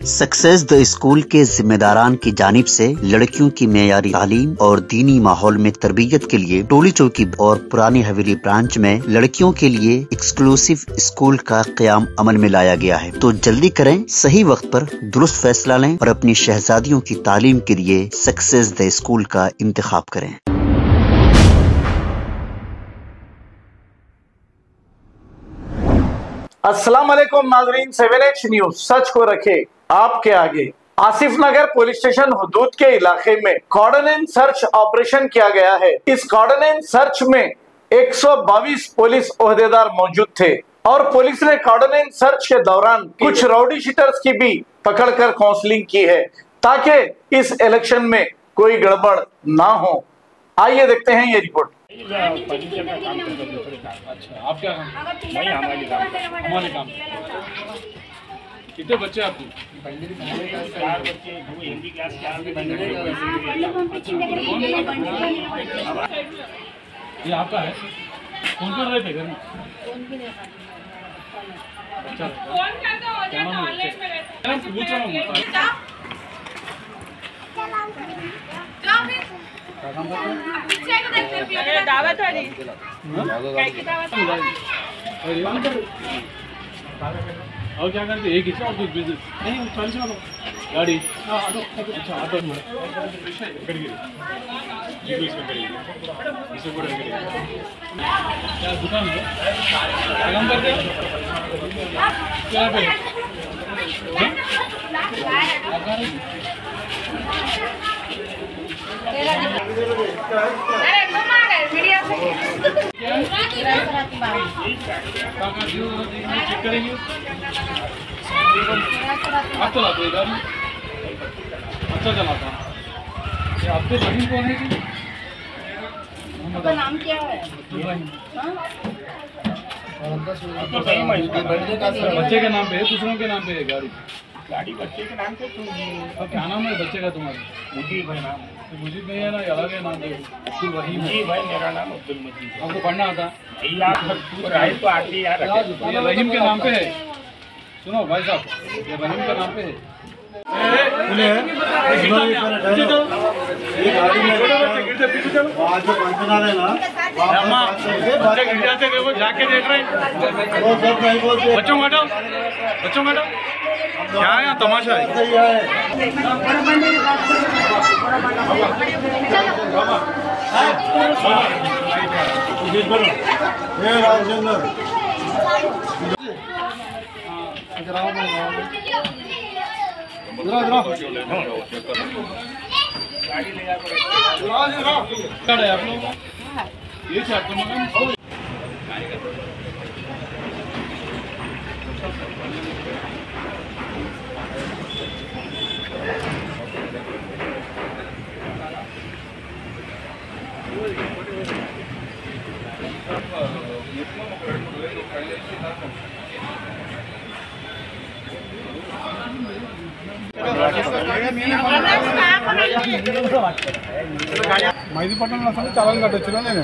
Success the school के जिम्मेदारान की जानिब से लड़कियों की मेयारी तालीम और दीनी माहौल में तरबियत के लिए टोली चौकी और पुरानी हवेली ब्रांच में लड़कियों के लिए एक्सक्लूसिव स्कूल का क़याम अमल में लाया गया है। तो जल्दी करें, सही वक्त पर दुरुस्त फैसला लें और अपनी शहजादियों की तालीम के लिए सक्सेस द स्कूल का इंतखाब करें। अस्सलाम वालेकुम नाज़रीन, 7H न्यूज सच को रखे आपके आगे। आसिफ नगर पुलिस स्टेशन हुदूद के इलाके में कॉर्डन सर्च ऑपरेशन किया गया है। इस कॉर्डन सर्च में 122 पुलिस ओहदेदार मौजूद थे और पुलिस ने कॉर्डन सर्च के दौरान कुछ राउडी शीटर्स की भी पकड़कर काउंसलिंग की है ताकि इस इलेक्शन में कोई गड़बड़ ना हो। आइए देखते हैं ये रिपोर्ट। फर्नीचर का काम करते हैं दूसरे काम। अच्छा, आप क्या काम? नहीं, हमारे काम। कितने बच्चे आपके? 4 बच्चे, हिंदी क्लास के ये आपका है? कौन कौन रहते घर में? अच्छा, क्या नाम है बच्चे? पूछ रहा हूँ। दावत वाली और क्या करते? एक ही और कुछ बिजनेस नहीं? चल गाड़ी। अच्छा, ऑटो में क्या दुकान है? काम करते क्या पे? चेक करेंगे। आप चलाते हो गाड़ी? अच्छा चलाता। आपके बहन कौन है जी? आपका नाम क्या है? बच्चे के नाम पे है, दूसरों के नाम पे है गाड़ी? गाड़ी बच्चे के नाम पे। और क्या नाम है बच्चे का तुम्हारा? मुजीब भाई नाम। तो मुझे नहीं है ना, अलग है नाम? अब्दुल रहीम जी भाई, मेरा नाम अब्दुल मजीद। आपको पढ़ना आता? राइट तो आती यार। ये रहीम के नाम पे है। सुनो भाई साहब, ये रहीम के नाम पे है। जाके देख रहे बच्चों को हटाओ, बच्चों को हटाओ। क्या है यहाँ तमाशा है? आप लोग ये चाहते हैं మైదీపట్నం అసలు చాలా కట్టొచ్చురా నేను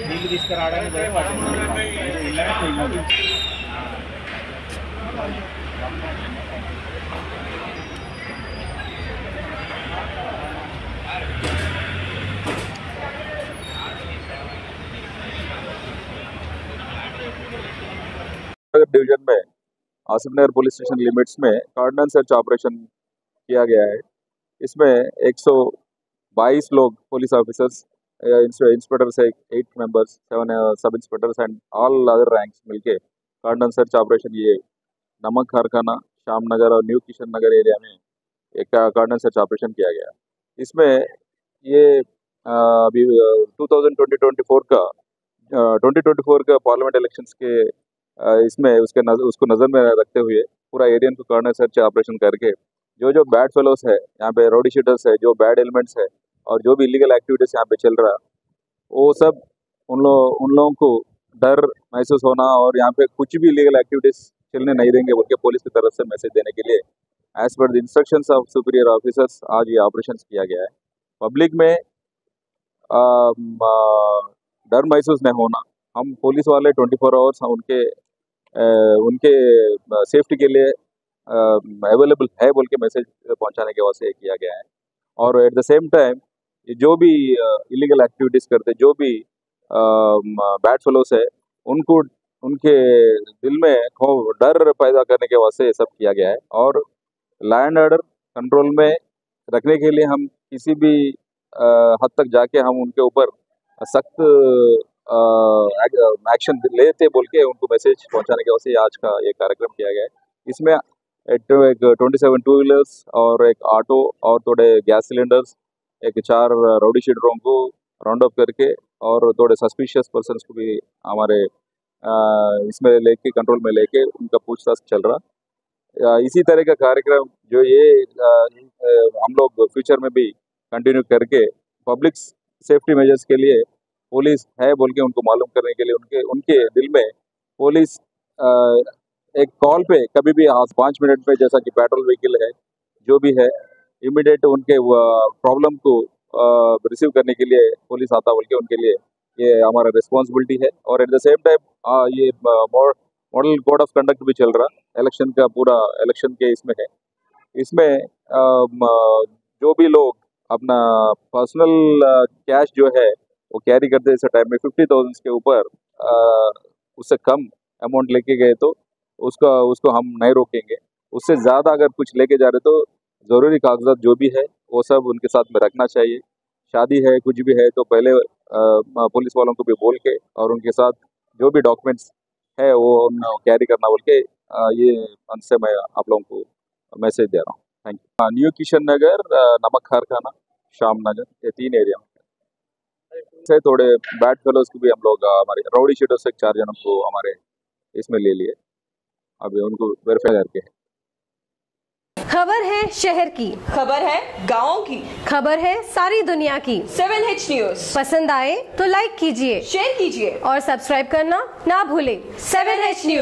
నీళ్ళు తీసుకురావడానికి डिवीजन में आसिफ नगर पुलिस स्टेशन लिमिट्स में कॉर्डन सर्च ऑपरेशन किया गया है। इसमें 122 लोग पुलिस ऑफिसर्स, इंस्पेक्टर्स 8 मेंबर्स, 7 सब inspectors and all other ranks मिलके कॉर्डन सर्च ऑपरेशन ये नमक कारखाना, श्याम नगर और न्यू किशन नगर एरिया में एक कॉर्डन सर्च ऑपरेशन किया गया। इसमें ये अभी 2024 का पार्लियामेंट इलेक्शंस के इसमें उसको नज़र में रखते हुए पूरा एरियन को कॉर्नर सर्च ऑपरेशन करके जो बैड फेलोस है यहाँ पे, रोडी शीटर्स है, जो बैड एलिमेंट्स है और जो भी इलीगल एक्टिविटीज़ यहाँ पे चल रहा, वो सब उन लोगों को डर महसूस होना और यहाँ पे कुछ भी इलीगल एक्टिविटीज़ चलने नहीं देंगे बोल के पुलिस की तरफ से मैसेज देने के लिए as per the instructions of superior officers आज ये ऑपरेशन किया गया है। पब्लिक में डर महसूस नहीं होना, हम पुलिस वाले 24 आवर्स हम उनके सेफ्टी के लिए अवेलेबल है बोल के मैसेज पहुंचाने के वास्ते किया गया है। और एट द सेम टाइम जो भी इलीगल एक्टिविटीज़ करते, जो भी बैड फेलोस है, उनको उनके दिल में डर पैदा करने के वास्ते सब किया गया है। और लैंड ऑर्डर कंट्रोल में रखने के लिए हम किसी भी हद तक जाके हम उनके ऊपर सख्त एक्शन लेते बोल के उनको मैसेज पहुंचाने के वास्ते आज का ये कार्यक्रम किया गया है। इसमें एक 27 टू व्हीलर्स और एक ऑटो और थोड़े गैस सिलेंडर्स, एक 4 राउडी शीटरों को राउंड अप करके और थोड़े सस्पिशियस पर्सन्स को भी हमारे इसमें लेके कंट्रोल में लेके उनका पूछताछ चल रहा। इसी तरह का कार्यक्रम जो ये हम लोग फ्यूचर में भी कंटिन्यू करके पब्लिक सेफ्टी मेजर्स के लिए पुलिस है बोल के उनको मालूम करने के लिए उनके दिल में पुलिस एक कॉल पे कभी भी 5 मिनट में, जैसा कि पेट्रोल व्हीकल है जो भी है, इमीडिएट उनके प्रॉब्लम को रिसीव करने के लिए पुलिस आता बोल के उनके लिए ये हमारा रिस्पॉन्सिबिलिटी है। और एट द सेम टाइम ये मॉडल कोड ऑफ कंडक्ट भी चल रहा, इलेक्शन का पूरा इलेक्शन के इसमें है। इसमें जो भी लोग अपना पर्सनल कैश जो है वो कैरी करते इस टाइम में 50,000 के ऊपर उससे कम अमाउंट लेके गए तो उसको हम नहीं रोकेंगे। उससे ज़्यादा अगर कुछ लेके जा रहे तो ज़रूरी कागजात जो भी है वो सब उनके साथ में रखना चाहिए। शादी है, कुछ भी है तो पहले पुलिस वालों को भी बोल के और उनके साथ जो भी डॉक्यूमेंट्स है वो कैरी करना बोल के ये मन से मैं आप लोगों को मैसेज दे रहा हूँ। Thank you. न्यू किशन नगर, नमक कारखाना, श्याम नगर, ये 3 एरिया से थोड़े बैड फेलोज को भी हम लोग हमारे राउडी शीटर्स से 4 जनों को हमारे इसमें ले लिए, अभी उनको वेरीफाई करके। खबर है शहर की, खबर है गाँव की, खबर है सारी दुनिया की। 7H न्यूज़ पसंद आए तो लाइक कीजिए, शेयर कीजिए और सब्सक्राइब करना ना भूलें। 7H news.